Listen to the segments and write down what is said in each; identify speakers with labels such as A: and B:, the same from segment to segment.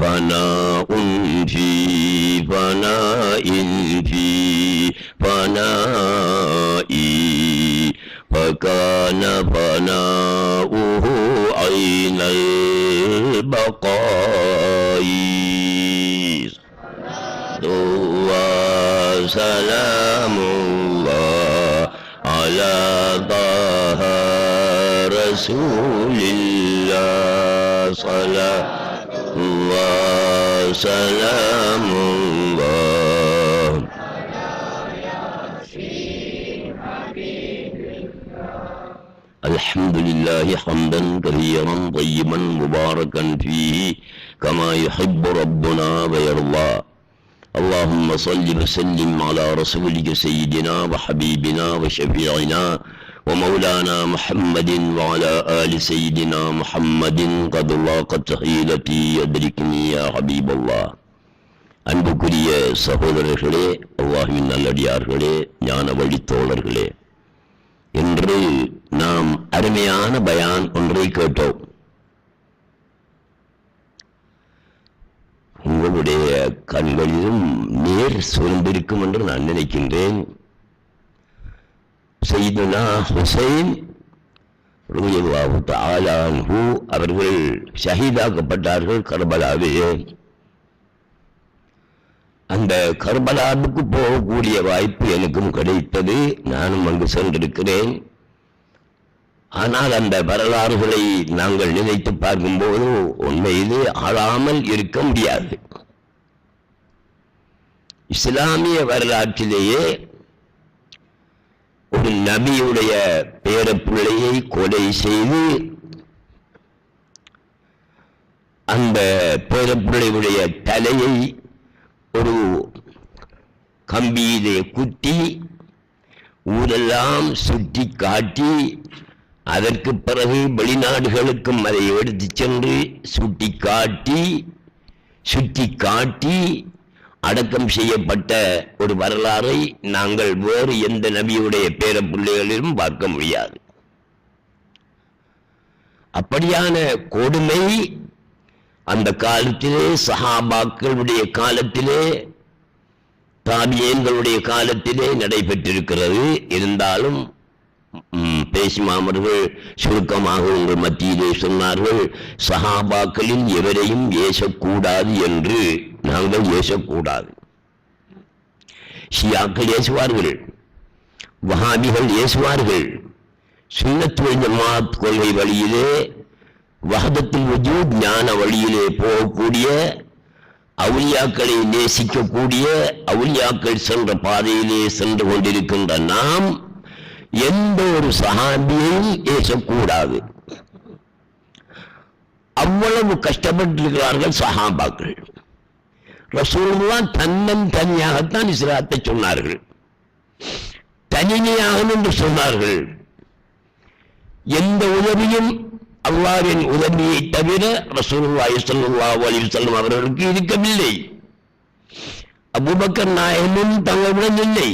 A: فناء في فناء في فنائي فكان فناؤه عين البقاء وسلام الله على طه رسول الله صلاة وسلام الله الحمد لله حمدا كثيرا طيبا مباركا فيه كما يحب ربنا ويرضى اللهم صل وسلم على رسولك سيدنا وحبيبنا وشفيعنا ومولانا محمد وعلى آل سيدنا محمد قد لاقت حيلتي يدركني يا حبيب الله அன்புக்குரிய சகோதரர்களே, அல்லாஹ்வின் நல்லடியார்களே, ஞான வழித்தோழர்களே, இன்று நாம் அருமையான பயான் ஒன்றை கேட்டோம். உங்களுடைய கண்களிலும் நேர் சூழ்ந்திருக்கும் என்று நான் நினைக்கின்றேன். சையதுனா ஹுசைன் ரலியல்லாஹு தஆலா அன்ஹு அவர்கள் ஷஹீதாக்கப்பட்டார்கள் கர்பலாவிலே. அந்த கர்பலாவுக்கு போகக்கூடிய வாய்ப்பு எனக்கும் கிடைத்தது. நானும் அங்கு சென்றிருக்கிறேன். ஆனால் அந்த வரலாறுகளை நாங்கள் நினைத்து பார்க்கும்போது உண்மையிலே ஆளாமல் இருக்க முடியாது. இஸ்லாமிய வரலாற்றிலேயே ஒரு நபியுடைய பேரப்பிள்ளையை கொலை செய்து அந்த பேரப்பிள்ளையுடைய தலையை ஒரு கம்பியிலே குத்தி ஊரெல்லாம் சுற்றி காட்டி அதற்கு பிறகு வெளிநாடுகளுக்கும் அதை எடுத்து சென்று சுற்றி காட்டி அடக்கம் செய்யப்பட்ட ஒரு வரலாறை நாங்கள் வேறு எந்த நபியுடைய பேரப்பிள்ளைகளிலும் பார்க்க முடியாது. அப்படியான கொடுமை அந்த காலத்திலே, சஹாபாக்களுடைய காலத்திலே, தாபியீன்களுடைய காலத்திலே நடைபெற்றிருக்கிறது. இருந்தாலும் பேசிமாமர்கள் சுருக்கமாக உங்கள் மத்தியிலே சொன்னார்கள், சஹாபாக்களில் எவரையும் ஏசக்கூடாது என்று. நாங்கள் ஏசக்கூடாது. ஷியாக்கள் ஏசுவார்கள், வஹாபிகள் ஏசுவார்கள். சுன்னத் வல் ஜமாத் கொள்கை வழியிலே, வஹதத்துல் வஜூத் ஞான வழியிலே போகக்கூடிய, அவுலியாக்களை நேசிக்கக்கூடிய, அவுலியாக்கள் சென்ற பாதையிலே சென்று கொண்டிருக்கின்ற நாம் எந்த ஒரு சஹாபியையும் ஏசக்கூடாது. அவ்வளவு கஷ்டப்பட்டிருக்கிறார்கள் சஹாபாக்கள். ரசூலுல்லாஹ் தனியாகத்தான் இஸ்லாத்தை சொன்னார்கள், தனிமையாக என்று சொன்னார்கள். எந்த உதவியும் அல்லாஹ்வின் உதவியை தவிர ரசூலுல்லாஹி ஸல்லல்லாஹு அலைஹி வஸல்லம் அவர்களுக்கு இருக்கவில்லை. அபூபக்கர் நாயகமும் தங்களுடன் இல்லை,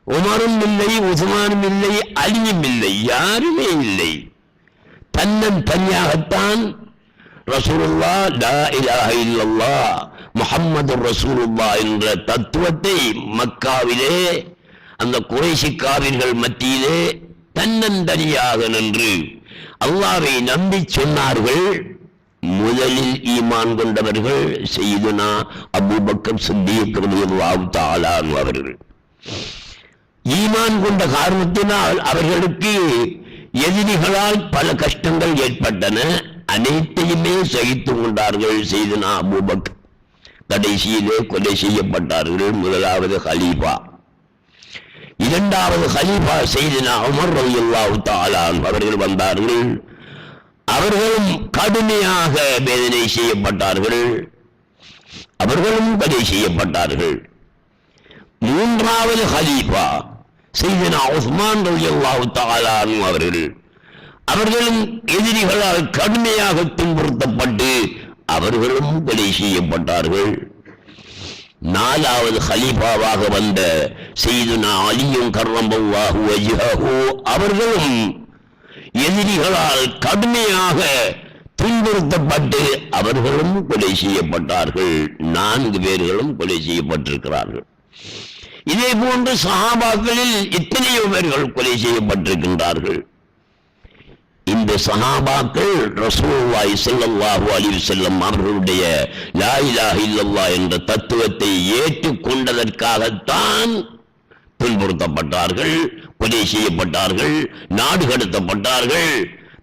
A: உமரும் இல்லை, உஸ்மானும் இல்லை, அலியும் இல்லை, யாருமே இல்லை. தனியாகத்தான் ரசூலுல்லாஹ் லா இலாஹ இல்லல்லாஹ் முஹம்மது ரசூலுல்லாஹ் என்ற தத்துவத்தை மக்காவிலே அந்த குறைஷி காவிர்கள் மத்தியிலே தன்னந்தனியாக நின்று அல்லாஹ்வை நம்பி சொன்னார்கள். முதலில் ஈமான் கொண்டவர்கள் சய்யிதுனா அபூபக்கர் சித்தீக் ரலியல்லாஹு தஆலா அன்ஹு அவர்கள். ஈமான் கொண்ட காரணத்தினால் அவர்களுக்கு எதிரிகளால் பல கஷ்டங்கள் ஏற்பட்டன. அனைத்தையுமே சகித்துக் கொண்டார்கள். சய்யிதுனா அபூபக்கர் கடைசியிலே கொலை செய்யப்பட்டார்கள். முதலாவது ஹலீஃபா. இரண்டாவது ஹலீஃபா சய்யிதுனா உமர் ரலியல்லாஹு தஆலா அன்ஹு அவர்கள் வந்தார்கள். அவர்களும் கடுமையாக வேதனை செய்யப்பட்டார்கள். அவர்களும் கொலை செய்யப்பட்டார்கள். மூன்றாவது ஹலீஃபா சய்யிதுனா உஸ்மான் ரலியல்லாஹு தஆலா அன்ஹு அவர்களும் எதிரிகளால் கடுமையாக துன்புறுத்தப்பட்டு அவர்களும் கொலை செய்யப்பட்டார்கள். நாலாவது ஹலீஃபாவாக வந்த சய்யிதுனா அலியும் கர்ரமல்லாஹு வஜ்ஹஹு அவர்களும் எதிரிகளால் கடுமையாக துன்புறுத்தப்பட்டு அவர்களும் கொலை செய்யப்பட்டார்கள். 4 பேர்களும் கொலை செய்யப்பட்டிருக்கிறார்கள். இதே போன்று சஹாபாக்களில் எத்தனையோ பேர்கள் கொலை செய்யப்பட்டிருக்கின்றார்கள். இந்த சஹாபாக்கள் ரசூலுல்லாஹி ஸல்லல்லாஹு அலைஹி வஸல்லம் அவர்களுடைய லா இலாஹ இல்லல்லாஹ் என்ற தத்துவத்தை ஏற்றுக்கொண்டதற்காகத்தான் துன்புறுத்தப்பட்டார்கள், கொலை செய்யப்பட்டார்கள், நாடு கடத்தப்பட்டார்கள்,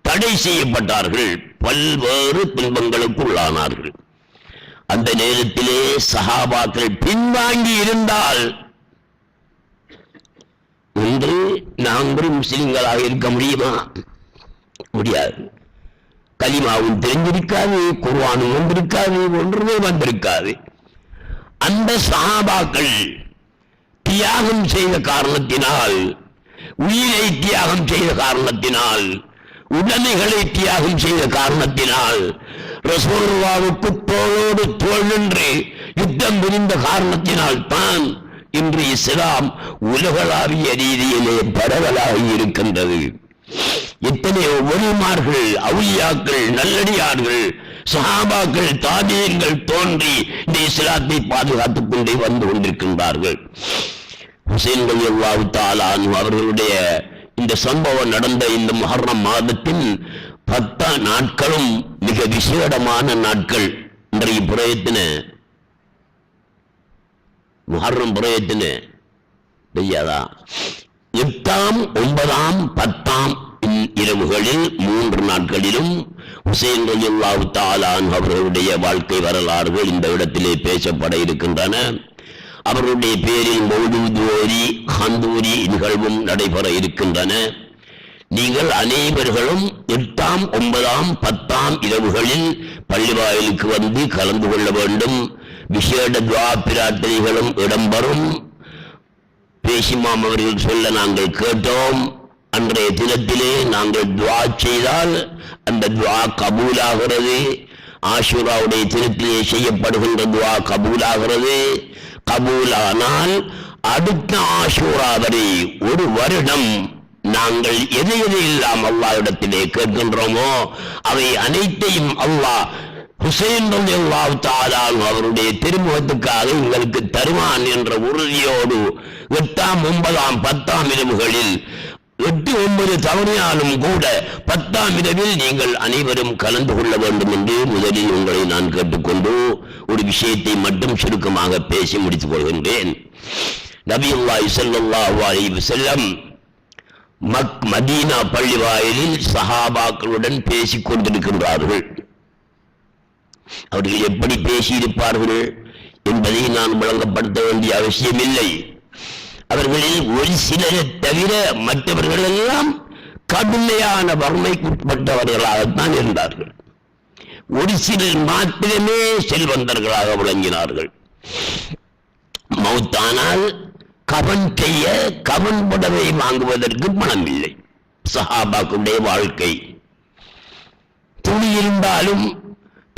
A: தடை செய்யப்பட்டார்கள், பல்வேறு துன்பங்களுக்கு உள்ளானார்கள். அந்த நேரத்திலே சஹாபாக்கள் பின்வாங்கி இருந்தால் ஒன்று நாங்கள் முஸ்லிம்களாக இருக்க முடியுமா? முடியாது. கலிமாவும் தெரிஞ்சிருக்காது, குர்ஆனும் வந்திருக்காது, ஒன்றுமே வந்திருக்காது. அந்த சஹாபாக்கள் தியாகம் செய்த காரணத்தினால், உயிரை தியாகம் செய்த காரணத்தினால், உடைமைகளை தியாகம் செய்த காரணத்தினால், ரசூலுல்லாஹ்வுக்கு தோளோடு தோள் நின்று யுத்தம் புரிந்த காரணத்தினால் தான் இன்று இஸ்லாம் உலகளாவிய ரீதியிலே பரவலாகி இருக்கின்றது. எத்தனையோ ஒலிமார்கள், அவுலியாக்கள், நல்லடியார்கள், சஹாபாக்கள், தாபியீன்கள் தோன்றி இந்த இஸ்லாத்தை பாதுகாத்துக் கொண்டே வந்து கொண்டிருக்கின்றார்கள். ஹுசைன் ரலியல்லாஹு தஆலா அன்ஹு அவர்களுடைய இந்த சம்பவம் நடந்த இந்த முஹர்ரம் மாதத்தின் 10 நாட்களும் மிக விசேடமான நாட்கள். இன்றைய புரயத்தின முஹர்ரம் புரயத்தின தெரியாதா? 8ஆம் 9ஆம் 10ஆம் இரவுகளில் 3 நாட்களிலும் ஹுசைன் ரலியல்லாஹு தஆலா அன்ஹு அவர்களுடைய வாழ்க்கை வரலாறுகள் இந்த இடத்திலே பேசப்பட இருக்கின்றன. அவர்களுடைய பேரில் மௌலூத் ஓதி ஹந்தூரி நிகழ்வும் நடைபெற இருக்கின்றன. நீங்கள் அனைவர்களும் 8ஆம் 9ஆம் 10ஆம் இரவுகளில் பள்ளிவாயிலுக்கு வந்து கலந்து கொள்ள வேண்டும். விசேட துஆ பிரார்த்தனைகளும் இடம்பெறும். பேசிமாம் அவர்கள் சொல்ல நாங்கள் கேட்டோம். அன்றைய தினத்திலே நாங்கள் துஆ செய்தால் அந்த துஆ கபூலாகிறது. ஆஷூராவுடைய தினத்திலே செய்யப்படுகின்ற துஆ கபூலாகிறது. கபூலானால் அடுத்த ஆஷூரா வரை 1 வருடம் நாங்கள் எதையெல்லாம் அல்லாஹ்விடத்திலே கேட்கின்றோமோ அவை அனைத்தையும் அல்லாஹ் ஹுசைன் ரலியல்லாஹு தஆலா அவருடைய திருமுகத்துக்காக உங்களுக்கு தருவான் என்ற உறுதியோடு 8ஆம் 9ஆம் 10ஆம் இரவுகளில் 8, 9 தவறினாலும் கூட 10ஆம் இரவில் நீங்கள் அனைவரும் கலந்து கொள்ள வேண்டும் என்று முதலில் உங்களை நான் கேட்டுக்கொண்டு ஒரு விஷயத்தை மட்டும் சுருக்கமாக பேசி முடித்துக் கொள்கின்றேன். நபியுல்லாஹி ஸல்லல்லாஹு அலைஹி வஸல்லம் மதீனா பள்ளி வாயிலில் சஹாபாக்களுடன் பேசிக் கொண்டிருக்கின்றார்கள். அவர்கள் எப்படி பேசியிருப்பார்கள் என்பதை நான் விளங்கப்படுத்த வேண்டிய அவசியமில்லை. அவர்களில் ஒரு சிலரை தவிர மற்றவர்கள் எல்லாம் கடுமையான வறுமைக்குட்பட்டவர்களாகத்தான் இருந்தார்கள். ஒரு சிலர் மாத்திரமே செல்வந்தர்களாக விளங்கினார்கள். மௌத்தானால் கவன் செய்ய கவன் புடவை வாங்குவதற்கு பணம் இல்லை. சஹாபாக்களுடைய வாழ்க்கை. துணி இருந்தாலும்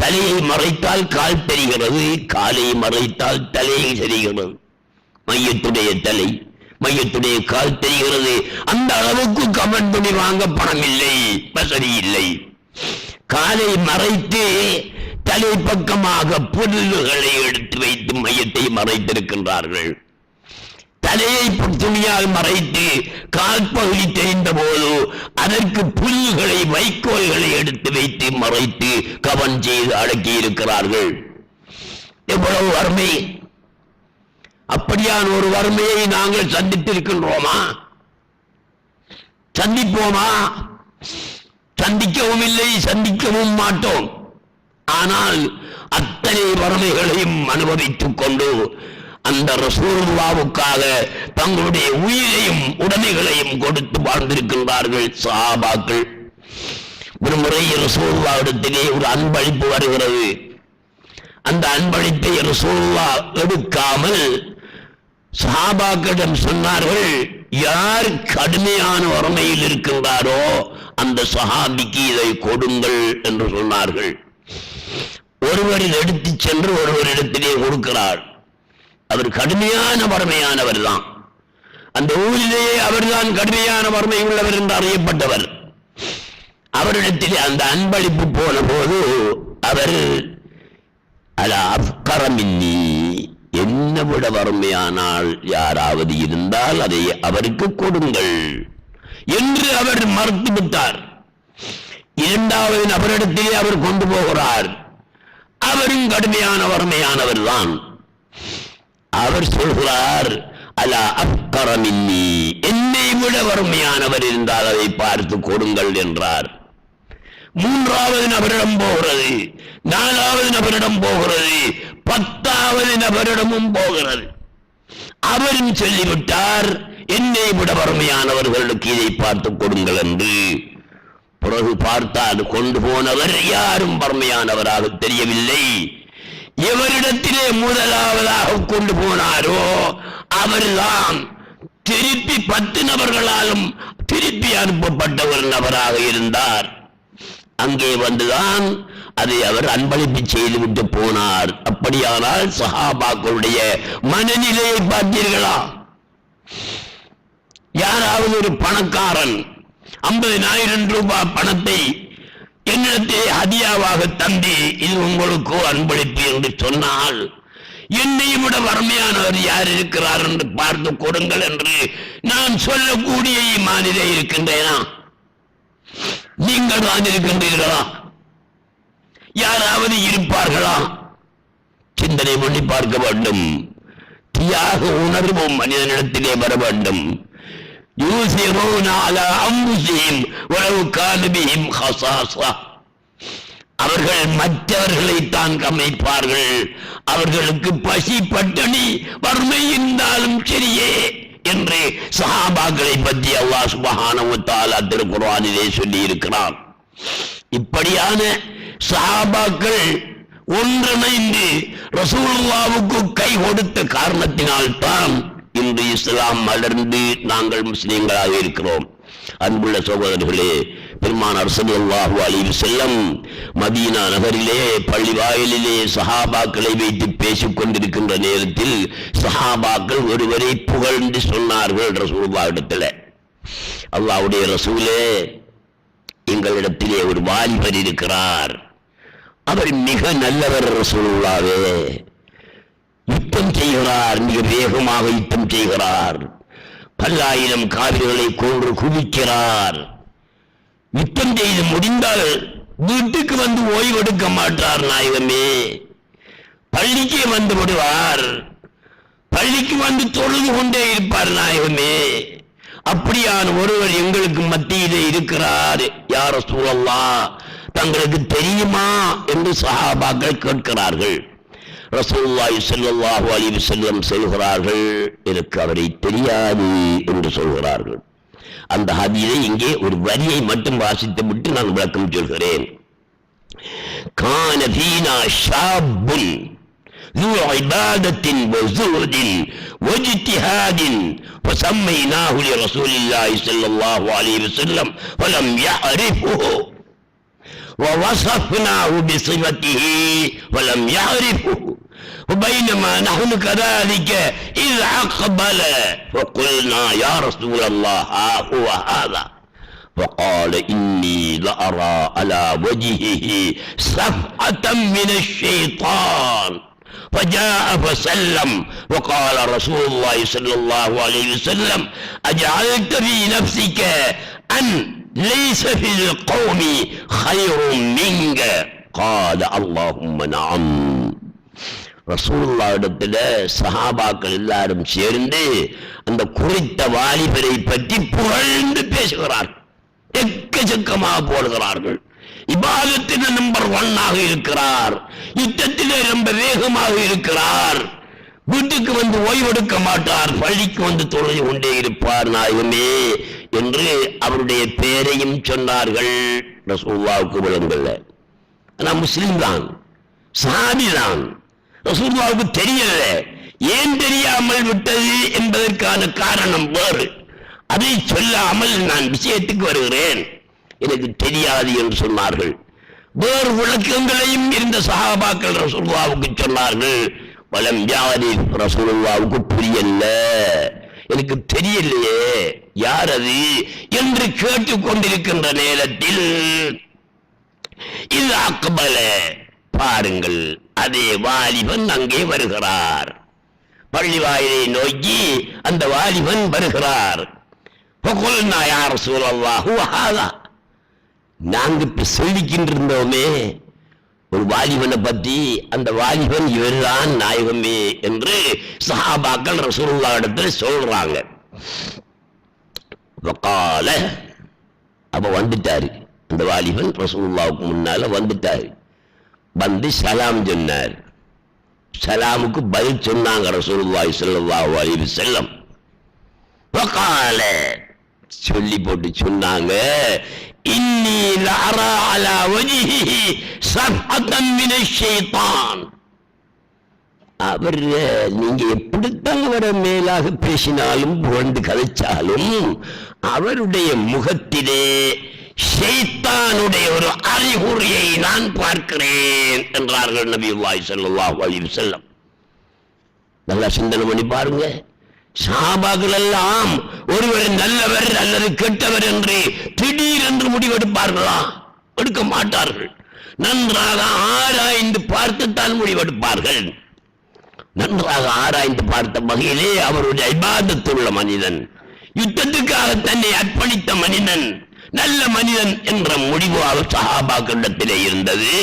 A: தலையை மறைத்தால் கால் தெரிகிறது, காலை மறைத்தால் தலையை தெரிகிறது. மையத்துடைய தலை, மையத்துடைய கால் தெரிகிறது. அந்த அளவுக்கு கவன் துணி வாங்க பணம் இல்லை, வசதி இல்லை. காலை மறைத்து தலை பக்கமாக பொருள்களை எடுத்து வைத்து மையத்தை மறைத்திருக்கின்றார்கள். தலையை துணியால் மறைத்து கால்பகுதி தெரிந்த போது அதற்கு புல்லுகளை வைக்கோல்களை எடுத்து வைத்து மறைத்து கவன் செய்து அடக்கி இருக்கிறார்கள். எவ்வளவு வறுமை! அப்படியான ஒரு வறுமையை நாங்கள் சந்தித்திருக்கின்றோமா? சந்திப்போமா? சந்திக்கவும் இல்லை, சந்திக்கவும் மாட்டோம். ஆனால் அத்தனை வறுமைகளையும் அனுபவித்துக் கொண்டு அந்த ரசூலுல்லாஹ்வுக்காக தங்களுடைய உயிரையும் உடைமைகளையும் கொடுத்து வாழ்ந்திருக்கின்றார்கள் சஹாபாக்கள். ஒரு முறை ரசூலுல்லாஹ்விடத்திலே ஒரு அன்பளிப்பு வருகிறது. அந்த அன்பளிப்பை ரசூலுல்லாஹ் எடுக்காமல் சஹாபாக்களிடம் சொன்னார்கள், யார் கடுமையான வறுமையில் இருக்கின்றாரோ அந்த சஹாபிக்கு இதை கொடுங்கள் என்று சொன்னார்கள். ஒருவரில் எடுத்துச் சென்று ஒருவரிடத்திலே கொடுக்கிறார். அவர் கடுமையான வறுமையானவர் தான். அந்த ஊரிலேயே அவர்தான் கடுமையான வறுமை உள்ளவர் என்று அறியப்பட்டவர். அவரிடத்திலே அந்த அன்பளிப்பு போன போது அவர் அஃப்கரமின்னி, என்னை விட வறுமையானால் யாராவது இருந்தால் அதை அவருக்கு கொடுங்கள் என்று அவர் மறுத்துவிட்டார். இரண்டாவது நபரிடத்திலே அவர் கொண்டு போகிறார். அவரும் கடுமையான வறுமையானவர் தான். அவர் சொல்கிறார், அலா அஃப்கரமின்னி, என்னை விட வறுமையானவர் இருந்தால் அதை பார்த்து கொடுங்கள் என்றார். மூன்றாவது நபரிடம் போகிறது, நாலாவது நபரிடம் போகிறது, 10வது நபரிடமும் போகிறது. அவரும் சொல்லிவிட்டார், என்னை விட வறுமையானவர்களுக்கு இதை பார்த்து கொடுங்கள் என்று. பிறகு பார்த்தால் கொண்டு போனவர் யாரும் வறுமையானவராக தெரியவில்லை. எவரிடத்திலே முதலாவதாக கொண்டு போனாரோ அவர்தான் திருப்பி 10 நபர்களாலும் திருப்பி அனுப்பப்பட்ட ஒரு நபராக இருந்தார். அங்கே வந்துதான் அதை அவர் அன்பளிப்பு செய்துவிட்டு போனார். அப்படியானால் சஹாபாக்களுடைய மனநிலையை பார்த்தீர்களா? யாராவது ஒரு பணக்காரன் 50,000 ரூபாய் பணத்தை என்னிடத்தை ஹதியாவாக தந்தி, இது உங்களுக்கு அன்பளிப்பு என்று சொன்னால், என்னை விட வறுமையானவர் யார் இருக்கிறார் என்று பார்த்து கொடுங்கள் என்று நான் சொல்லக்கூடிய ஈமானிலே இருக்கின்றேனா? நீங்கள் தான் இருக்கின்றீர்களா? யாராவது இருப்பார்களா? சிந்தனை பண்ணி பார்க்க வேண்டும். தியாக உணர்வும் மனிதனிடத்திலே வர வேண்டும். அவர்கள் மற்றவர்களைத்தான் கமைப்பார்கள். அவர்களுக்கு பசி பட்டினி வறுமை இருந்தாலும் சரியே என்று சஹாபாக்களை பற்றி அல்லாஹ் சுப்ஹானஹு வ தஆலா திருக்குர்ஆனிலே சொல்லி இருக்கிறார். இப்படியான சஹாபாக்கள் ஒன்றிணைந்து ரசூலுல்லாஹ்வுக்கு கை கொடுத்த காரணத்தினால்தான் இன்று இஸ்லாம் மலர்ந்து நாங்கள் முஸ்லிம்களாக இருக்கிறோம். அன்புள்ள சகோதரர்களே, பெருமானார் ஸல்லல்லாஹு அலைஹி வஸல்லம் மதீனா நகரிலே பள்ளி வாயிலிலே சஹாபாக்களை வைத்து பேசிக் கொண்டிருக்கின்ற நேரத்தில் சஹாபாக்கள் ஒருவரை புகழ்ந்து சொன்னார்கள் ரசூலுல்லாஹ்விடத்தில், அல்லாஹ்வுடைய ரசூலே, எங்களிடத்திலே ஒரு வாலிபர் இருக்கிறார், அவர் மிக நல்லவர் ரசூலுல்லாஹ்வே, யுத்தம் செய்கிறார், மிக வேகமாக யுத்தம் செய்கிறார், 10,000 காவிர்களை கொன்று குவிக்கிறார், யுத்தம் செய்து முடிந்தால் வீட்டுக்கு வந்து ஓய்வெடுக்க மாட்டார் நாயகமே, பள்ளிக்கு வந்து விடுவார், பள்ளிக்கு வந்து தொழுது கொண்டே இருப்பார் நாயகமே, அப்படியான ஒருவர் எங்களுக்கு மத்தியிலே இருக்கிறார், யா ரசூலல்லாஹ், தங்களுக்கு தெரியுமா என்று சஹாபாக்கள் கேட்கிறார்கள். ரசூலுல்லாஹி ஸல்லல்லாஹு அலைஹி வஸல்லம் சொல்கிறார்கள், எனக்கு அவரை தெரியாது என்று சொல்கிறார்கள். அந்த ஹதீஸை இங்கே ஒரு வரியை மட்டும் வாசித்து விட்டு நான் விளக்கம் சொல்கிறேன். கான ஃபீனா ஷாப்புன் ذو عبادة وزهد واجتهاد فسميناه لرسول الله صلى الله عليه وسلم فلم يعرفه ووصفناه بصفته ولم يعرفه وبينما نحن كذلك إذ أقبل فقلنا يا رسول الله ها هو هذا فقال إني لأرى على وجهه صفحة من الشيطان فجاء فسلم وقال رسول الله صلى الله عليه وسلم أجعلت في نفسك أن ليس في القوم خير منك قال اللهم نعم. ரசூலுல்லாஹ் இடத்துல சஹாபாக்கள் எல்லாரும் சேர்ந்து அந்த குறித்த வாலிபரை பற்றி புகழ்ந்து பேசுகிறார், எக்கச்சக்கமாக போடுகிறார்கள். இபாதத்தில் நம்பர் 1 இருக்கிறார், யுத்தத்திலே ரொம்ப வேகமாக இருக்கிறார், வீட்டுக்கு வந்து ஓய்வெடுக்க மாட்டார், பள்ளிக்கு வந்து தொழுது கொண்டே இருப்பார் நாயகமே என்று அவருடைய பெயரையும் சொன்னார்கள். ரசூலுல்லாஹ்வுக்கு விளங்கல, ஆனா முஸ்லிம் தான், சஹாபி தான். ரசூலுல்லாஹ்வுக்கு தெரியல. ஏன் தெரியாமல் விட்டது என்பதற்கான காரணம் வேறு. அதை சொல்லாமல் நான் விஷயத்துக்கு வருகிறேன். எனக்கு தெரியாது என்று சொன்னார்கள். வேறு விளக்கங்களையும் இருந்த சஹாபாக்கள் ரசூலுல்லாஹ்வுக்கு சொன்னார்கள். வலம் யாரி, ரசூலுல்லாஹ்வுக்கு புரியல, எனக்கு தெரியலையே யார் அது என்று கேட்டுக் கொண்டிருக்கின்ற நேரத்தில் இது அக்பல, பாருங்கள் அதே வாலிபன் அங்கே வருகிறார். பள்ளி வாயிலை நோக்கி அந்த வாலிபன் வருகிறார். யா ரசூலல்லாஹ் ஹாதா, நாங்க இப்ப சொல்லிக்கின்றிருந்தோமே ஒரு வாலிபனை பற்றி, அந்த வாலிபன் இவர்தான் நாயகமே என்று சஹாபாக்கள் ரசூலுல்லாஹ் இடத்துல சொல்றாங்க. வகால, அப்ப வந்துட்டாரு அந்த வாலிபன், ரசூலுல்லாஹ்வுக்கு முன்னால வந்துட்டாரு. வந்து சலாம் சொன்னார். சலாமுக்கு பதில் சொன்னாங்க ரசூலுல்லாஹி ஸல்லல்லாஹு அலைஹி வஸல்லம். வகால, சொல்லி போட்டு சொன்னாங்க, இன்னி லஅரா அலா வஜ்ஹிஹி ஸஃஅத்தன் மினஷ் ஷைத்தான். அவர் நீங்க எப்படித்தான் அவரை மேலாக பேசினாலும் புகழ்ந்து கதைச்சாலும் அவருடைய முகத்திலே ஷைத்தானுடைய ஒரு அறிகுறியை நான் பார்க்கிறேன் என்றார்கள் நபியுல்லாஹி ஸல்லல்லாஹு அலைஹி வஸல்லம். நல்லா சிந்தனை பண்ணி பாருங்க. சஹாபாக்கள் எல்லாம் ஒருவர் நல்லவர் அல்லது கெட்டவர் என்று திடீரென்று முடிவெடுப்பார்களா? எடுக்க மாட்டார்கள். நன்றாக ஆராய்ந்து பார்த்துத்தான் முடிவெடுப்பார்கள். நன்றாக ஆராய்ந்து பார்த்த வகையிலே அவருடைய இபாதத்துள்ள மனிதன், யுத்தத்துக்காக தன்னை அர்ப்பணித்த மனிதன், நல்ல மனிதன் என்ற முடிவு அவர் சஹாபாக்களிடத்திலே இருந்தது.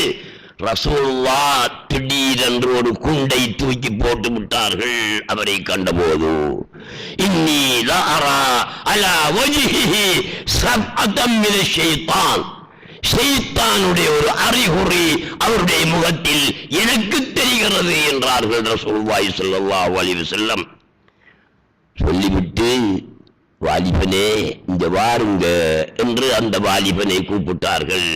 A: ரசூலுல்லாஹ் திடீரென்று ஒரு குண்டை தூக்கி போட்டு விட்டார்கள் அவரை கண்டபோது. இன்னி லஅரா அலா வஜ்ஹிஹி ஸஃஅத்தன் மினஷ் ஷைத்தான், ஷைத்தானுடைய ஒரு அறிகுறி அவருடைய முகத்தில் எனக்கு தெரிகிறது என்றார்கள் ரசூலுல்லாஹி ஸல்லல்லாஹு அலைஹி வஸல்லம். சொல்லிவிட்டு வாலிபனே இங்க வாருங்க என்று அந்த வாலிபனை கூப்பிட்டார்கள்.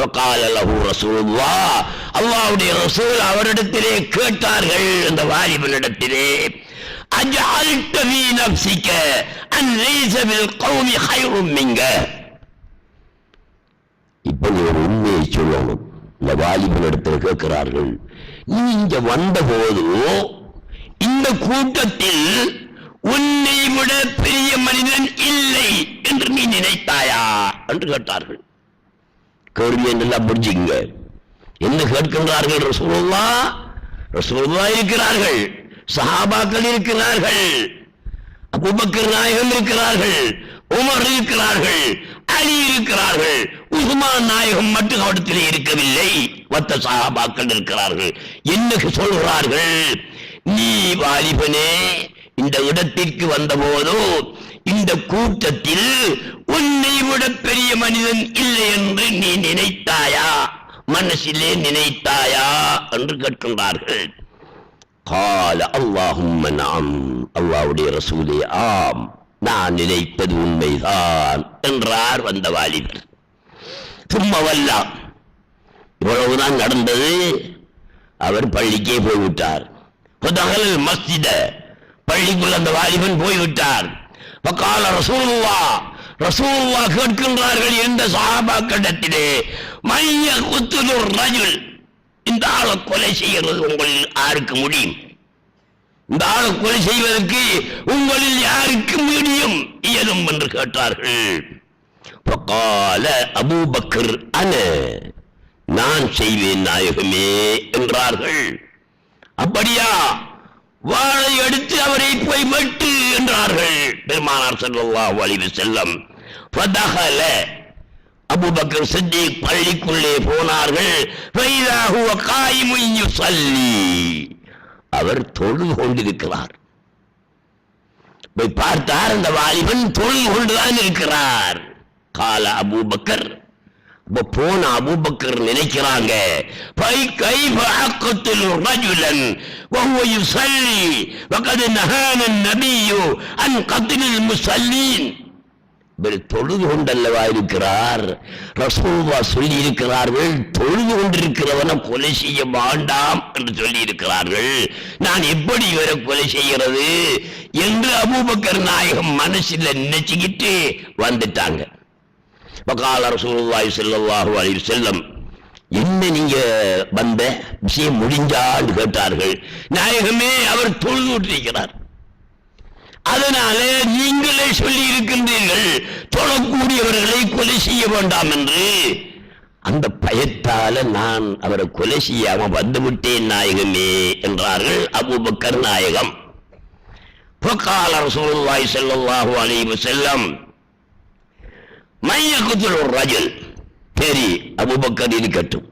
A: வகால லஹு ரசூலுல்லாஹ், அல்லாஹ்வுடைய ரசூல் அவரிடத்திலே கேட்டார்கள், அந்த வாலிபனிடத்திலே, அஜஅல்த ஃபீ நஃப்ஸிக அன் லைஸ பில் கௌமி கைரும் மின்க. இப்போ ஒரு உண்மையை சொல்லணும். இந்த வாலிபனிடத்தில் கேட்கிறார்கள், நீ இங்க வந்தபோது இந்த கூட்டத்தில் உன்னை விட பெரிய மனிதன் இல்லை என்று நீ நினைத்தாயா என்று கேட்டார்கள். கேள்வி என்றெல்லாம் புரிஞ்சுங்க. என்ன கேட்கின்றார்கள்? ரசூலுல்லாஹ், ரசூலுல்லாஹ் இருக்கிறார்கள், சஹாபாக்கள் இருக்கிறார்கள், அபூபக்கர் நாயகம் இருக்கிறார்கள், உமர் இருக்கிறார்கள், அலி இருக்கிறார்கள், உஸ்மான் நாயகம் மட்டும் அவடத்திலே இருக்கவில்லை, மற்ற சஹாபாக்கள் இருக்கிறார்கள். என்ன சொல்கிறார்கள்? நீ வாலிபனே இந்த இடத்திற்கு வந்தபோதோ இந்த கூட்டத்தில் உன்னை விட பெரிய மனிதன் இல்லை என்று நீ நினைத்தாயா, மனசிலே நினைத்தாயா என்று கேட்கின்றார்கள். கால அல்லாஹும்ம நஅம், அல்லாஹ்வுடைய ரசூலே ஆம், நான் நினைத்தது உண்மைதான் என்றார் வந்த வாலிபர். சும்மா வல்லா, இவ்வளவுதான் நடந்தது. அவர் பள்ளிக்கே போய்விட்டார். மஸ்ஜித, பள்ளிக்குள் அந்த வாலிபன் போய்விட்டார். வகால ரசூலுல்லாஹ், ரசூலுல்லாஹ் கேட்கின்றார்கள் இந்த சஹாபாக்களிடத்திலே, மைய குத்துலுர் ரஜுல், இந்த ஆளை கொலை செய்கிறது உங்களில் யாருக்கு முடியும்? இந்த ஆளை கொலை செய்வதற்கு உங்களில் யாருக்கு முடியும் இயலும் என்று கேட்டார்கள். வகால அபூபக்கர் அன, நான் செய்வேன் நாயகமே என்றார்கள். அப்படியா, வாளை எடுத்து அவரை போய் வெட்டு என்றார்கள் பெருமானார் ஸல்லல்லாஹு அலைஹி வஸல்லம். ஃபதஹல அபூபக்கர் சித்திக் பள்ளிக்குள்ளே போனார்கள். ஃபைதா ஹுவ காயிமுன் யுஸல்லி, அவர் தொழுது கொண்டிருக்கிறார். போய் பார்த்தார், அந்த வாலிபன் தொழுது கொண்டுதான் இருக்கிறார். கால அபூபக்கர், போன அபூபக்கர் நினைக்கிறாங்க, கைஃப அக்துலு ரஜுலன் வஹுவ யுஸல்லி வகத் நஹான நபியு அன் கத்லில் முஸல்லீன். தொழுது கொண்டல்லவா இருக்கிறார், ரசூலுல்லாஹ் சொல்லி இருக்கிறார்கள், தொழுது கொண்டிருக்கிறவனை கொலை செய்ய வேண்டாம் என்று சொல்லி இருக்கிறார்கள், நான் எப்படி இவரை கொலை செய்கிறது என்று அபூபக்கர் நாயகம் மனசில் நினைச்சுக்கிட்டு வந்துட்டாங்க. வகால ரசூலுல்லாஹி ஸல்லல்லாஹு அலைஹி வஸல்லம், என்ன நீங்க வந்த விஷயம் முடிஞ்சான்னு கேட்டார்கள். நாயகமே, அவர் தொழுது கொண்டிருக்கிறார், அதனால நீங்களே சொல்லி இருக்கின்றீர்கள் தொழக்கூடியவர்களை கொலை செய்ய வேண்டாம் என்று. அந்த பயத்தால நான் அவரை கொலை செய்யாம வந்துவிட்டேன் நாயகமே என்றார்கள் அபூபக்கர் நாயகம். ஃபகால ரசூலுல்லாஹி ஸல்லல்லாஹு அலைஹி வஸல்லம், மையகுத்துல் ரஜுல், சரி அபூபக்கர் இருக்கட்டும்,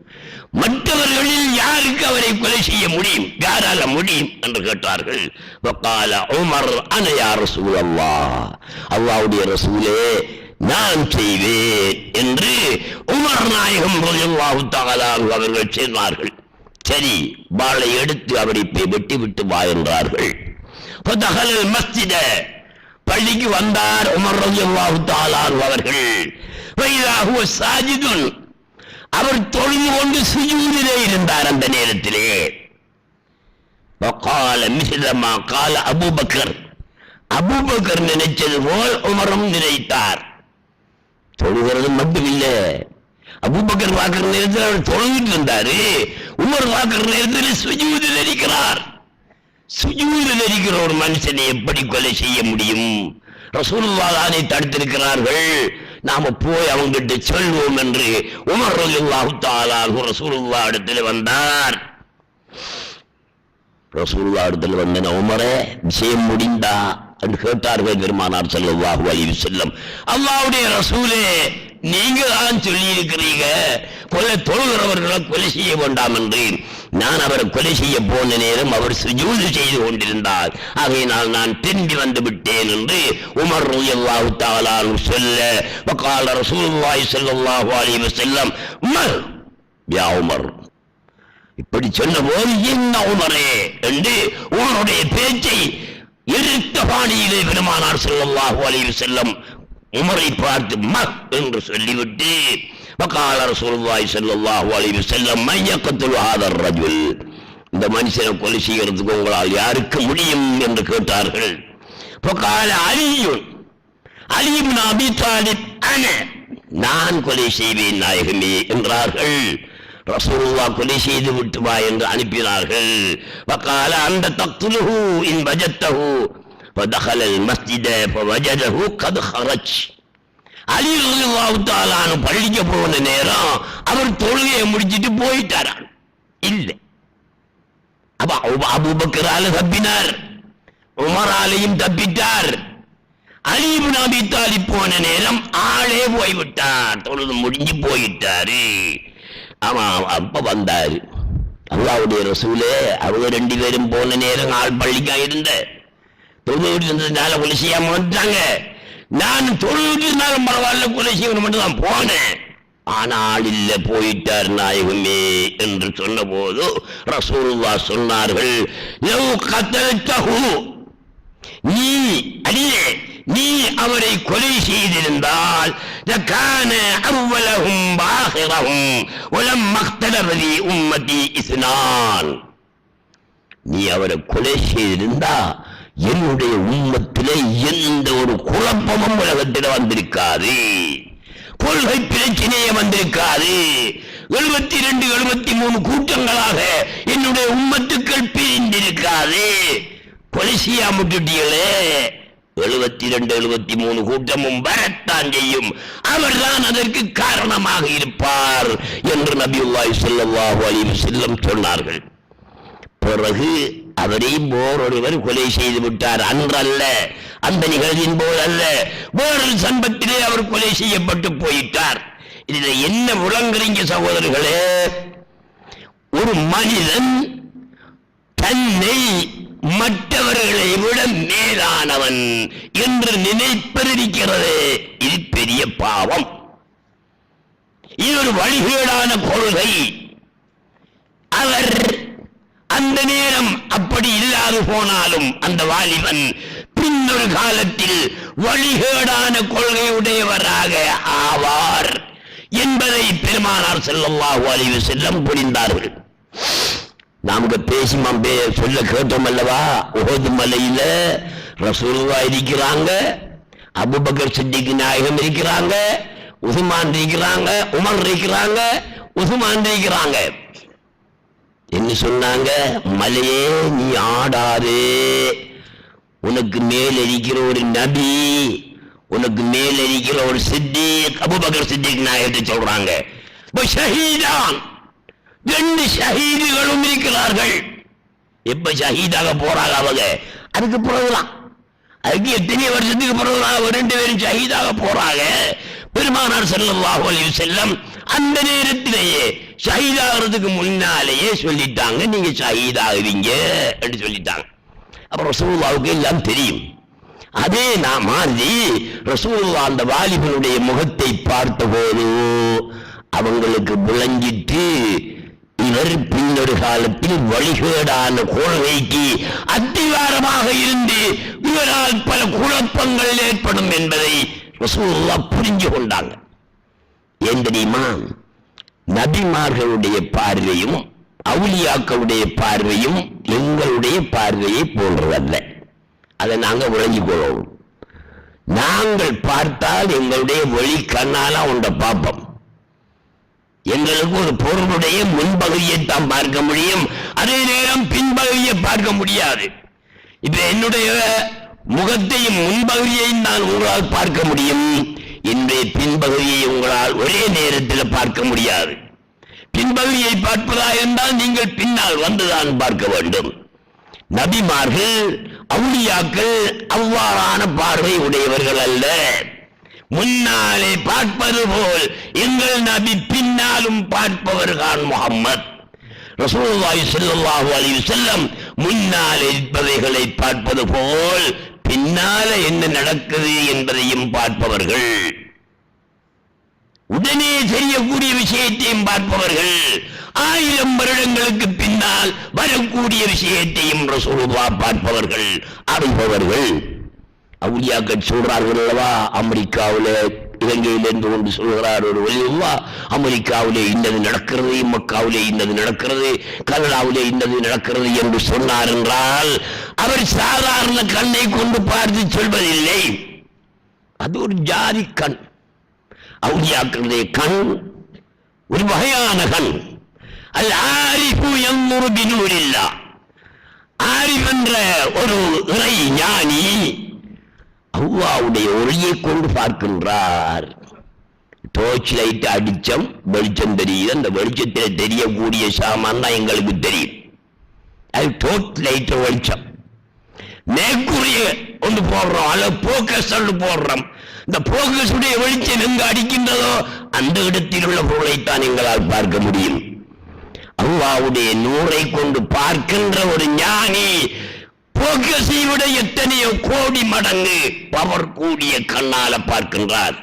A: மற்றவர்களில் யாருக்கு அவரை கொலை செய்ய முடியும், யாரால முடியும் என்று கேட்டார்கள். வகால உமர், அன யா ரசூலல்லாஹ், அல்லாஹ்வுடைய ரசூலே நான் செய்வேன் என்று உமர் நாயகம் ரலியல்லாஹு தஆலா அவர்கள் சொன்னார்கள். சரி, வாளை எடுத்து அவரை வெட்டி விட்டு வா என்றார்கள். ஃபதஹலல் மஸ்ஜித, பள்ளிக்கு வந்தார் உமர் ரலியல்லாஹு தஆலா அவர்கள். ஃபைதா ஹுவ சாஜிதுன், அவர் தொழுது கொண்டு சுஜூதிலே இருந்தார். அந்த நேரத்திலே வகால மிஸ்லமா கால அபூபக்கர், அபூபக்கர் நினைச்சது போல் உமரும் நினைத்தார். தொழுகிறது மட்டும் இல்ல, அபூபக்கர் பார்க்கிற நேரத்தில் அவர் தொழுகிட்டு இருந்தாரு, உமர் பார்க்கிற நேரத்தில் சுஜூதில் இருக்கிறார். சுஜூதில் இருக்கிற ஒரு மனுஷனை எப்படி கொலை செய்ய முடியும்? ரசூலுல்லாஹ் தானே தடுத்திருக்கிறார்கள், நாம போய் அவங்கிட்ட சொல்வோம் என்று உமர் ரலியல்லாஹு தஆலா ரசூலுல்லாஹ் இடத்துல வந்தார். ரசூலுல்லாஹ் இடத்துல வந்த உமரே, விஷயம் முடிந்தா என்று கேட்டார்கள் பெருமானார் ஸல்லல்லாஹு அலைஹி வஸல்லம். அல்லாஹ்வுடைய ரசூலே, நீங்க தான் சொல்லி இருக்கிறீங்க கொலை தொழுகிறவர்களை கொலை செய்ய வேண்டாம் என்று. நான் அவரை கொலை செய்ய போன நேரம் அவர் சுஜூது செய்து கொண்டிருந்தார், ஆகையினால் நான் திரும்பி வந்து விட்டேன் என்று உமர் ரலியல்லாஹு தஆலா சொல்ல, வகால ரசூலுல்லாஹி ஸல்லல்லாஹு அலைஹி வஸல்லம், உமர், யா உமர், இப்படி சொன்ன போது என்ன உமரே என்று உமருடைய பேச்சை எரித்த பாணியிலே பெருமானார் ஸல்லல்லாஹு அலைஹி வஸல்லம் உமரை பார்த்து மஹ் என்று சொல்லிவிட்டு, வகால ரசூலுல்லாஹி ஸல்லல்லாஹு அலைஹி வஸல்லம், மையக்கத்துல் ஹாதர் ரஜுல், இந்த மனுஷனை கொலை செய்யறதுக்கு உங்களால் யாருக்கு முடியும் என்று கேட்டார்கள். வகால அலியுன், அலி இப்னு அபீ தாலிப், அன, நான் கொலை செய்வேன் நாயகமே என்றார்கள். ரசூலுல்லாஹ் கொலை செய்து விட்டு வா என்று அனுப்பினார்கள். வகால அந்த தக்துலுஹு இன் வஜத்தஹு ஃபதஹலல் மஸ்ஜித ஃபவஜதஹு கத் ஹரஜ். அலி ரலியல்லாஹு தஆலா பள்ளிக்கு போன நேரம் அவர் தொழுகையை முடிச்சிட்டு போயிட்டாராம். இல்ல, அப்ப அபூபக்கரால தப்பினார், உமராலையும் தப்பிட்டார். அலி இப்னு அபீ தாலிப் போன நேரம் ஆளே போய்விட்டார், தொழுது முடிஞ்சு போயிட்டாரு. ஆமா, அப்ப வந்தாரு அல்லாஹ்வுடைய ரசூலே. அவங்க ரெண்டு பேரும் போன நேரம் ஆள் பள்ளிக்கா இருந்த தொழுது இருந்ததுனால கொலை செய்யாம வந்துட்டாங்க. நான் தொழுது இருந்தாலும் பரவாயில்ல, கொலை செய்யணும் மட்டும் தான் போனேன். ஆனால் இல்ல, போயிட்டார் நாயகமே என்று சொன்ன போது ரசூலுல்லாஹ் சொன்னார்கள், லவ் கதல்தஹு, நீ அடியே நீ அவரை கொலை செய்திருந்தால் லகான அவ்வலஹும் வாஹிரஹும் வலம் மக்தலபதி உம்மதி இஸ்னான், நீ அவரை கொலை செய்திருந்தா என்னுடைய உம்மத்திலே எந்த ஒரு குழப்பமும் உலகத்தில் வந்திருக்காது, கொள்கை பிரச்சனையே வந்திருக்காது. 72 73 கூட்டங்களாக என்னுடைய உம்மத்துக்கள் பிரிந்திருக்காது. கொலை செய்யாம விட்டுட்டீங்களே, 72 73 கூட்டமும் வரத்தான் செய்யும், அவர்தான் அதற்கு காரணமாக இருப்பார் என்று நபியுல்லாஹி ஸல்லல்லாஹு அலைஹி வஸல்லம் சொன்னார்கள். பிறகு அவரையும் ஒருவர் கொலை செய்து விட்டார். அன்றல்ல, அந்த நிகழ்வின் போது அல்ல, வேறொரு சம்பத்திலே அவர் கொலை செய்யப்பட்டு போயிட்டார். இதுல என்ன விளங்குறீங்க சகோதரர்களே? ஒரு மனிதன் தன்னை மற்றவர்களை விட மேலானவன் என்று நினைப்பதிருக்கிறது, இது பெரிய பாவம். இது ஒரு வழிகேடான கொள்கை. அவர் அந்த நேரம் அப்படி இல்லாது போனாலும் அந்த வாலிபன் பின்னொரு காலத்தில் வழிகேடான கொள்கையுடையவராக ஆவார் என்பதை பெருமானார் ஸல்லல்லாஹு அலைஹி வஸல்லம் புரிந்தார்கள். நமக்கு பேசி சொல்ல கேட்டோம் அல்லவா? உஹது மலையில ரசூலுல்லாஹ் இருக்கிறாங்க, அபூபக்கர் சித்திக் நாயகம் இருக்கிறாங்க, உஸ்மான் இருக்கிறாங்க, உமர் இருக்கிறாங்க, உஸ்மான் இருக்கிறாங்க. என்ன சொன்னாங்க? மலையே நீ ஆடாதே, உனக்கு மேல் இருக்கிற ஒரு நபி, உனக்கு மேல் இருக்கிற ஒரு சித்திக், அபூபக்கர் சித்திக் நாயகத்தை சொல்றாங்க. ஷஹீதான், 2 ஷஹீதுகளும் இருக்கிறார்கள். எப்ப ஷஹீதாக போறாங்க அவங்க? அதுக்கு பிறகுதான், அதுக்கு எத்தனை வருஷத்துக்கு பிறகுதான் 2 பேரும் ஷஹீதாக போறாங்க. பெருமானார் ஸல்லல்லாஹு அலைஹி வஸல்லம் அந்த நேரத்திலேயே ஷஹீதாகிறதுக்கு முன்னாலேயே சொல்லிட்டாங்க, நீங்க ஷஹீதாகுவீங்க என்று சொல்லிட்டாங்க. அப்புறம் ரசூலுல்லாஹ்வுக்கு எல்லாம் தெரியும். அதே மாதிரி ரசூலுல்லாஹ் அந்த வாலிபனுடைய முகத்தை பார்த்தபோது அவங்களுக்கு விளங்கிட்டு, இவர் பின்னொரு காலத்தில் வழிகேடான கொள்கைக்கு அத்திவாரமாக இருந்து இவரால் பல குழப்பங்கள் ஏற்படும் என்பதை ரசூலுல்லாஹ் புரிஞ்சு கொண்டாங்க. ஏன் தெரியுமா? நபிமார்களுடைய பார்வையும் அவுலியாக்களுடைய பார்வையும் எங்களுடைய பார்வையை போன்றதல்ல. அதை நாங்கள் விளங்கிக் கொள்வோம். நாங்கள் பார்த்தால் எங்களுடைய வெளி கண்ணால ஒன்றை பார்ப்போம். எங்களுக்கு ஒரு பொருளுடைய முன்பகுதியை தான் பார்க்க முடியும், அதே நேரம் பின்பகுதியை பார்க்க முடியாது. இப்ப என்னுடைய முகத்தையும் முன்பகுதியையும் நான் உங்களால் பார்க்க முடியும், என்னுடைய பின்பகுதியை உங்களால் ஒரே நேரத்தில் பார்க்க முடியாது. பின்பகுதியை பார்ப்பதா இருந்தால் நீங்கள் பின்னால் வந்துதான் பார்க்க வேண்டும். நபிமார்கள் அவுலியாக்கள் அவ்வாறான பார்வை உடையவர்கள் அல்ல. முன்னாலே பார்ப்பது போல் எங்கள் நபி பின்னாலும் பார்ப்பவர்தான் முஹம்மத். ரசூலுல்லாஹி ஸல்லல்லாஹு அலைஹி வஸல்லம் முன்னாலே இருப்பவைகளை பார்ப்பது போல் பின்னால என்ன நடக்குது என்பதையும் பார்ப்பவர்கள், உடனே செய்யக்கூடிய விஷயத்தையும் பார்ப்பவர்கள், 1000 வருடங்களுக்கு பின்னால் வரக்கூடிய விஷயத்தையும் ரசூலுல்லாஹ் பார்ப்பவர்கள், அறிபவர்கள். அவுலியாக்கள் சொல்றார்கள் அல்லவா, அமெரிக்காவில் இலங்கையில் இருந்து கொண்டு சொல்கிறார் ஒரு வலியுல்லாஹ், அமெரிக்காவிலே இன்னது நடக்கிறது, மக்காவிலே இன்னது நடக்கிறது, கனடாவிலே இன்னது நடக்கிறது என்று சொன்னார் என்றால் அவர் சாதாரண கண்ணை கொண்டு பார்த்து சொல்வதில்லை. அது ஒரு ஜாதி கண். அவுலியாக்களுடைய கண் ஒரு வகையான கண். அல் ஆரிஃபு யன்துரு பினூரில்லாஹ், ஆரிஃப் என்ற ஒரு இறை ஞானி அல்லாஹ்வுடைய ஒளியை கொண்டு பார்க்கின்றார். டோர்ச் லைட் அடிச்சம் வெளிச்சம் தெரியுது, அந்த வெளிச்சத்தில் தெரியக்கூடிய சாமான் தான் எங்களுக்கு தெரியும், அது டோர்ச் லைட் வெளிச்சம். மேற்கூறிய ஒன்று போடுறோம், அல்ல போக்கஸ் போடுறோம், இந்த போக்கஸ் உடைய வெளிச்சம் எங்க அடிக்கின்றதோ அந்த இடத்தில் உள்ள பொருளைத்தான் எங்களால் பார்க்க முடியும். அல்லாஹ்வுடைய நூரை கொண்டு பார்க்கின்ற ஒரு ஞானி போக்கஸை விட எத்தனையோ கோடி மடங்கு பவர் கூடிய கண்ணால பார்க்கின்றார்.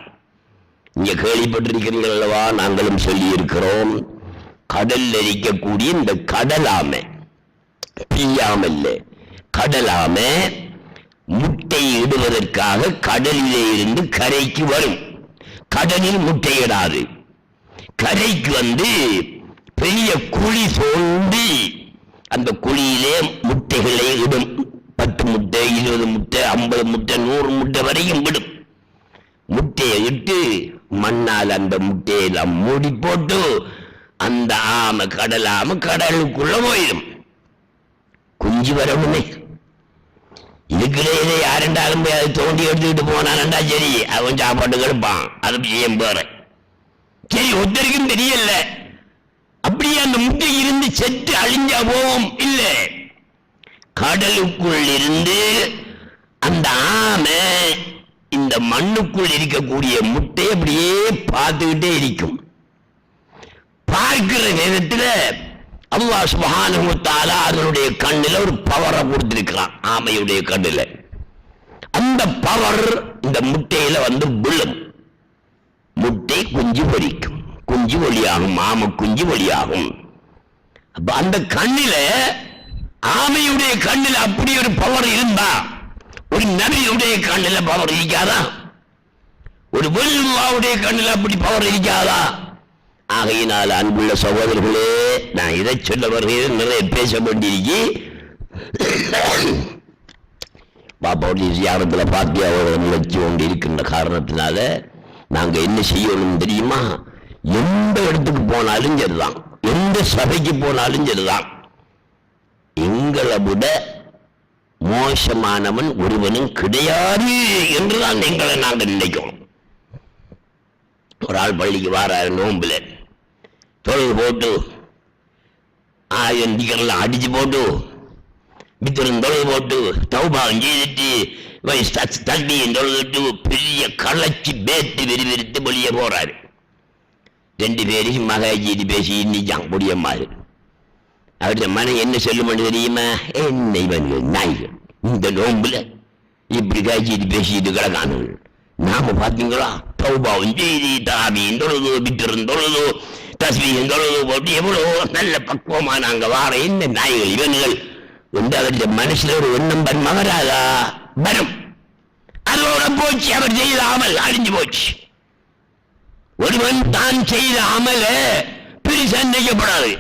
A: இங்க கேள்விப்பட்டிருக்கிறீர்கள் அல்லவா, நாங்களும் சொல்லி இருக்கிறோம், கடல்ல இருக்கக்கூடிய இந்த கடலாமை, பிரியாமல்ல கடலாமை முட்டை இடுவதற்காக கடலிலே இருந்து கரைக்கு வரும். கடலில் முட்டையிடாது, கரைக்கு வந்து பெரிய குழி தோண்டி அந்த குழியிலே முட்டைகளை இடும். 10 முட்டை, 20 முட்டை, 50 முட்டை, 100 முட்டை வரையும் விடும். முட்டையை இட்டு மண்ணால் அந்த முட்டையெல்லாம் மூடி போட்டு அந்த ஆமை, கடலாம கடலுக்குள்ள போயிடும். குஞ்சு வரணுமே, இதுக்கிடையில யாருண்டாலும் போய் அதை தோண்டி எடுத்துக்கிட்டு போனான்டா சரி, அவன் சாப்பாட்டு கெடுப்பான், அது விஷயம் பேர சரி, ஒருத்தருக்கும் தெரியல. அப்படியே அந்த முட்டை இருந்து செத்து அழிஞ்ச போவோம் இல்லை. கடலுக்குள் இருந்து அந்த ஆமை இந்த மண்ணுக்குள் இருக்கக்கூடிய முட்டை அப்படியே பார்த்துக்கிட்டே இருக்கும். பார்க்கிற நேரத்தில் அல்லாஹ் சுப்ஹானஹு வ தஆலா அதனுடைய கண்ணில் ஒரு பவரை கொடுத்திருக்கிறான். ஆமையுடைய கண்ணில் அந்த பவர் இந்த முட்டையில வந்து விழும். முட்டை குஞ்சு பொரிக்கும், குஞ்சு ஒளியாகும், ஆமை குஞ்சு ஒளியாகும். அப்ப அந்த கண்ணில ஆமையுடைய கண்ணில் அப்படி ஒரு பவர் இருந்தா ஒரு நபியுடைய கண்ணில் பவர் இருக்காதா? ஒரு வலியுல்லாஹ்வுடைய கண்ணில் அப்படி பவர் இருக்காதா? ஆகையினால் அன்புள்ள சகோதரர்களே, நான் இதை சொல்ல வருகிறேன். நிறைய பேச வேண்டியிருக்கு. பாப்பாவுடைய ஜியாரத்தில் பாத்தியாவோட முயற்சி கொண்டு இருக்கின்ற காரணத்தினால நாங்க என்ன செய்யணும் தெரியுமா? எந்த இடத்துக்கு போனாலும் சரிதான், எந்த சபைக்கு போனாலும் சரிதான், எங்களை விட மோசமானவன் ஒருவனும் கிடையாது என்றுதான் எங்களை நாங்கள் நினைக்கிறோம். ஒரு ஆள் பள்ளிக்கு வாராரு, நோம்புல தொழுது போட்டு 1000 டிக்கெட்லாம் அடிச்சு போட்டு வித்திரம் தொழுது போட்டு தௌபாகம் செய்துட்டு தள்ளி தொழுதுட்டு பெரிய களைச்சி பேத்து விரிவிரித்து வெளியே போறாரு. 2 பேரும் மகாஜிட்டு பேசி இன்னிச்சான் முடியம்மாரு. அவருடைய மனம் என்ன சொல்லுமென்னு தெரியுமா? என்ன இவன் நாய்கள் இந்த நோம்புல இப்படி காய்ச்சிட்டு பேசிட்டு கிடக்கானு. நாம பாத்தீங்களா தௌபாவும் செய்தி தாபியும் தொழுது வித்திரம் தொழுது தஸ்பீகம் தொழுது போட்டு எவ்வளோ நல்ல பக்குவமா நாங்க வார இந்த நாய்கள் இவன்கள் வந்து அவருடைய மனசுல ஒரு எண்ணம் மகராதா வரும். அதோட போச்சு, அவர் செய்த அமல் அழிஞ்சு போச்சு. ஒருவன் தான் செய்த அமல பிரிசந்திக்கப்படாது.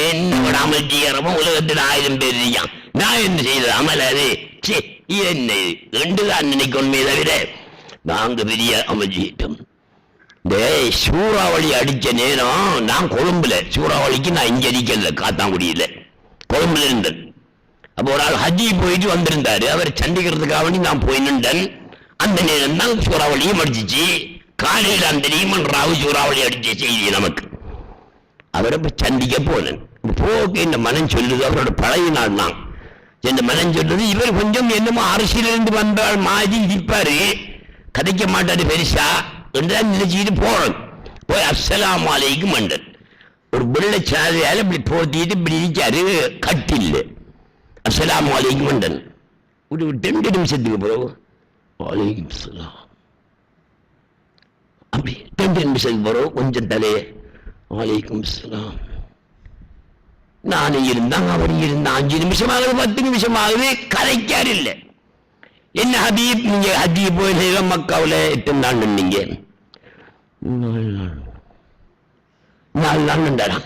A: என்ன அமல் செய்யறமோ உலகத்தில் 1000 பேர் செய்யான், நான் என்ன செய்த அமல் அது என்ன என்றுதான் நினைக்கணுமே தவிர நாங்க பெரிய அமல் செய்யிட்டோம். இந்த சூறாவளி அடிச்ச நேரம் நான் கொழும்புல, சூறாவளிக்கு நான் இங்க அடிக்கல, காத்தாங்குடியில கொழும்புல இருந்தேன். அப்போ ஒரு ஆள் ஹஜ்ஜி போயிட்டு வந்திருந்தாரு, அவர் சந்திக்கிறதுக்காக வேண்டி நான் போய் நின்றேன். அந்த நேரம் தான் சூறாவளியும் அடிச்சிச்சு. காலையில் அந்த நீமன்றாவு சூறாவளி அடிச்ச செய்தி நமக்கு. அவரை சந்திக்க போனேன். போக்கு இந்த மனம் சொல்லுது, அவரோட பழைய நாள் தான் இந்த மனம் சொல்லுது, இவர் கொஞ்சம் என்னமோ அரசியலிருந்து வந்தால் மாதிரி இருப்பாரு, கதைக்க மாட்டாரு பெருசா என்றால் நினைச்சிட்டு போறேன். போய் அஸ்ஸலாமு அலைக்கும் மண்டல் ஒரு பிள்ளை சாதையால இப்படி போத்திட்டு இப்படி இருக்காரு, கட்டில் அஸ்ஸலாமு அலைக்கும் மண்டல். ஒரு 2 நிமிஷத்துக்கு பிறகு அலைக்கும் சலாம் அப்படி 2 நிமிஷத்துக்கு பிறகு கொஞ்சம் தலையே அலைக்கும் சலாம். நானும் இருந்தாங்க, அவர் இருந்தா 5 நிமிஷம் ஆகுது, 10 நிமிஷம் ஆகுது, கதைக்காரு இல்லை. என்ன ஹபீப், நீங்க ஹஜ்ஜி போய் மக்காவில் எத்தனை நாள் நின்னீங்க? 4 நாள் நின்றாராம்.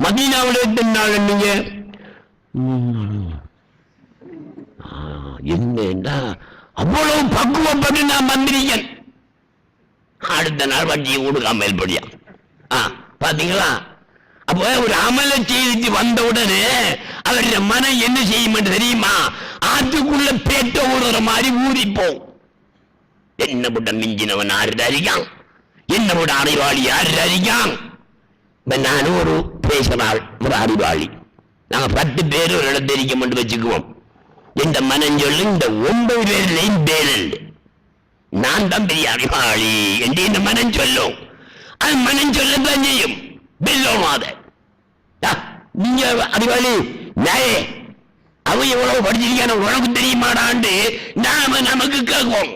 A: மதீனாவில் எத்தனை நாள் நின்னீங்க? என்னண்டா அவ்வளவு பக்குவப்பட்டு நான் வந்திருக்கேன். அடுத்த நாள் வட்டியை கொடுக்காம மேல்படியா பாத்தீங்களா? அப்போ ஒரு அமல செய்து வந்த உடனே அவருடைய மனம் என்ன செய்யும் தெரியுமா? ஆத்துக்குள்ள பேட்ட ஊடுற மாதிரி ஊறிப்போம். என்ன விட மிஞ்சினவன் ஆறுதாரிக்கான், என்ன விட அறிவாளி ஆறுதாரிக்கான். நானும் ஒரு பேசினாள், ஒரு அறிவாளி. நாங்க 10 பேர் ஒரு இடத்துல இருக்க மட்டும் வச்சுக்குவோம். இந்த மனம் சொல்லு, இந்த 9 பேர்லையும் பேரல் நான் தான் பெரிய அறிவாளி என்று இந்த மனம் சொல்லும். அது மனம் சொல்லத்தான் செய்யும். நீங்க அறிவாளி நாயே, அவன் எவ்வளவு படிச்சிருக்கான உனக்கு தெரியுமாடாண்டு நாம நமக்கு கேட்கணும்.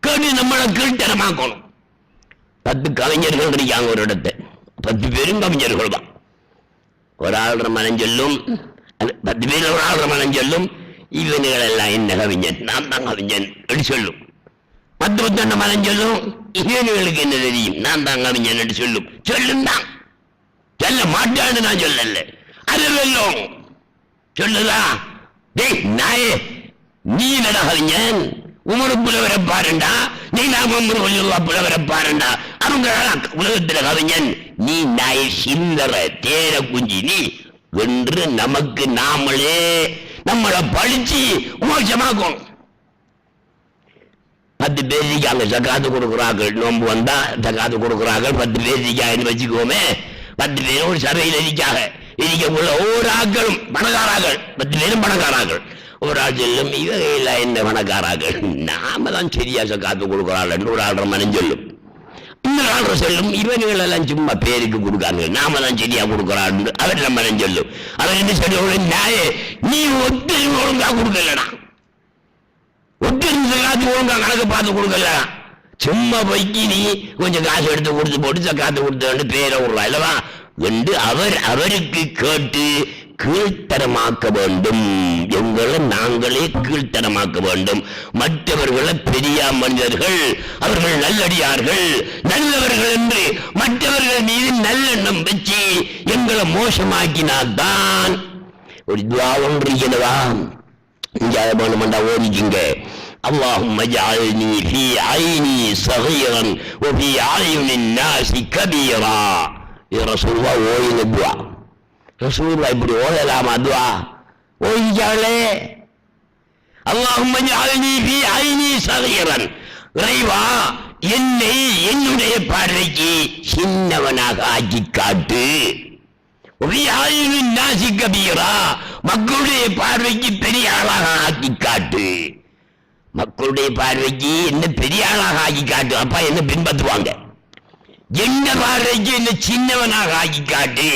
A: கேட்டு நம்மளை கீழ்த்தனமாக்கணும். 10 கவிஞர்கள் இருக்காங்க ஒரு இடத்தை, 10 பேரும் கவிஞர்கள் தான். ஒரு ஆளுற மனம் சொல்லும், 10 பேர் ஒரு ஆளுற மனம் சொல்லும், இவனுகள் எல்லாம் என்ன கவிஞன், நான் தான் கவிஞன் என்று சொல்லும். 10 மனம் சொல்லும், இவனுகளுக்கு என்ன தெரியும், நான் தான் கவிஞன் என்று சொல்லும். சொல்லும் தான், சொல்ல மாட்டான்னு நான் சொல்லல, அது வெல்லும் சொல்லுதா? டேய் நாயே, நீ நட கவிஞன், உமரு புலவரை பாருண்டா, நீ நாம புலவரை பாருண்டா, அவங்க உலகத்துல கவிஞன், நீ நாய சிந்தர தேர குஞ்சி நீ என்று நமக்கு நாமளே நம்மளை படிச்சு மோசமாக்கணும். 10 பேருக்கு அங்க ஜகாத்து கொடுக்குறார்கள், நோம்பு வந்தா ஜகாத்து கொடுக்குறார்கள், 10 பேருக்கு வச்சுக்கோமே. 10 பேரும் ஒரு சபையில் இருக்காங்க. இருக்கக்குள்ள ஒவ்வொரு ஆக்களும் பணக்காராக்கள், 10 பேரும் பணக்காராக்கள். ஒரு ஆள் சொல்லும் இவகையில் என்ன பணக்காராக்கள், நாம தான் சரியா காத்து கொடுக்குறாள் என்று ஒரு ஆள்ற மனம் சொல்லும். இன்னொரு ஆள்ற சொல்லும் இவங்களெல்லாம் சும்மா பேருக்கு கொடுக்காங்க, நாம தான் சரியா கொடுக்குறாள் அவர் மனம் சொல்லும். அவர் என்ன சொல்ல, நீ ஒத்தரி ஒழுங்கா கொடுக்கலடா, ஒத்தரி காத்து ஒழுங்கா கணக்கு பார்த்து கொடுக்கல, சும்மா போய்க்கு நீ கொஞ்சம் காசு எடுத்து கொடுத்து போட்டு காத்து கொடுத்து பேரை விடுறா இல்லவா என்று அவருக்கு கேட்டு கீழ்த்தரமாக்க வேண்டும். எங்களை நாங்களே கீழ்த்தரமாக்க வேண்டும். மற்றவர்களை பெரிய மனிதர்கள், அவர்கள் நல்லடியார்கள், நல்லவர்கள் என்று மற்றவர்கள் மீது நல்லெண்ணம் வச்சு எங்களை மோசமாக்கினால்தான் ஒரு துவா ஒன்று இருக்கிறதா, ஓதிக்குங்க. اللهم اجعلني في عيني صغيرا وفي اعين الناس كبيرا. يا رسول الله ஓதின துவா. ரசூலுல்லாஹ் இப்படி ஓதலாமா துவா? ஓதிச்சாங்களே. اللهم اجعلني في عيني صغيرا. இறைவா என்னை என்னுடைய பார்வைக்கு சின்னவனாக ஆக்கி காட்டு. وفي اعين الناس كبيرا. மக்களுடைய பார்வைக்கு பெரிய ஆளாக ஆக்கி காட்டு. மக்களுடைய பார்வைக்கு என்ன பெரிய ஆளாக ஆக்கி காட்டு, அப்பா என்ன பின்பற்றுவாங்க. என்ன பார்வைக்கு என்ன சின்னவனாக ஆக்கி காட்டு,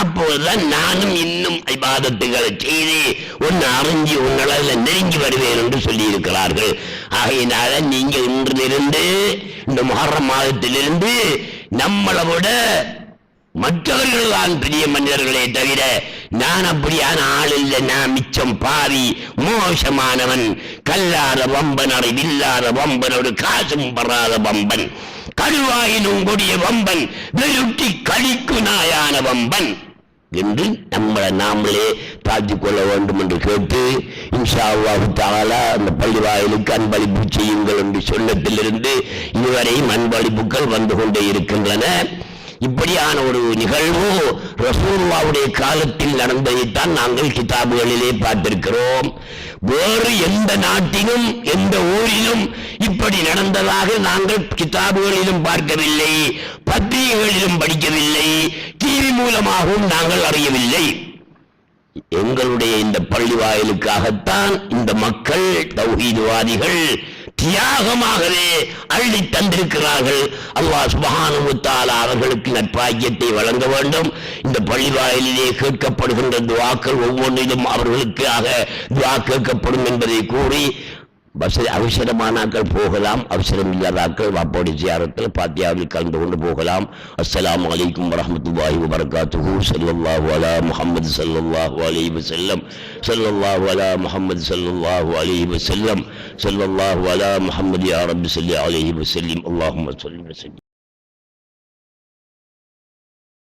A: அப்போதுதான் நானும் இன்னும் இபாதத்துகளை செய்து ஒன்னு அறிஞ்சு உங்களால் நெருங்கி வருவேன் என்று சொல்லி இருக்கிறார்கள். ஆகையினால நீங்க இன்றிலிருந்து இந்த முஹர்ரம் மாதத்திலிருந்து நம்மளை விட மற்றவர்கள் தான் பெரிய மனிதர்களே தவிர நான் அப்படியான ஆள் இல்லை, நான் மிச்சம் பாவி மோசமானவன், கல்லாத வம்பன், அறிவில்லாத வம்பன், ஒரு காசும் படாத வம்பன், கடுவாயினும் கொடிய வம்பன், வெறுட்டி கழிக்கு நாயான வம்பன் என்று நம்மளை நாமளே தாழ்த்திக் கொள்ள வேண்டும் என்று கேட்டு, இன்ஷா அல்லாஹ் தஆலா அந்த பள்ளி வாயிலுக்கு அன்பளிப்பு செய்யுங்கள் என்று சொன்னதிலிருந்து இதுவரையும் அன்பளிப்புகள் வந்து கொண்டே இருக்கின்றன. இப்படியான ஒரு நிகழ்வு ரசூலுல்லாஹ்வுடைய காலத்தில் நடந்ததைத்தான் நாங்கள் கிதாபுகளிலே பார்த்திருக்கிறோம். வேறு எந்த நாட்டிலும் எந்த ஊரிலும் இப்படி நடந்ததாக நாங்கள் கிதாபுகளிலும் பார்க்கவில்லை, பத்திரிகைகளிலும் படிக்கவில்லை, டிவி மூலமாகவும் நாங்கள் அறியவில்லை. எங்களுடைய இந்த பள்ளி வாயிலுக்காகத்தான் இந்த மக்கள் தௌஹீத்வாதிகள் தியாகமாகவே அள்ளி தந்திருக்கிறார்கள். அல்லாஹ் சுப்ஹானஹு வ தஆலா அவர்களுக்கு நற்பாக்கியத்தை வழங்க வேண்டும். இந்த பள்ளி வாயிலிலே கேட்கப்படுகின்ற துஆக்கள் ஒவ்வொன்றிலும் அவர்களுக்காக துஆ கேட்கப்படும் என்பதை கூறி, அவசரமானாக்கள் போகலாம், அவசரம் இல்லாதாக்கள் வாப்போடி ஜியாரத்தில் பாத்தியாவில் கலந்து கொண்டு போகலாம். அஸ்ஸலாமு அலைக்கும் வரஹ்மத்துல்லாஹி வபரகாத்துஹு. ஸல்லல்லாஹு அலா முஹம்மது ஸல்லல்லாஹு அலைஹி வஸல்லம். ஸல்லல்லாஹு அலா முஹம்மது ஸல்லல்லாஹு அலைஹி வஸல்லம். ஸல்லல்லாஹு அலா முஹம்மது யா ரப்பி ஸல்லி அலைஹி வஸல்லம். அல்லாஹும்ம ஸல்லி வஸல்லிம்.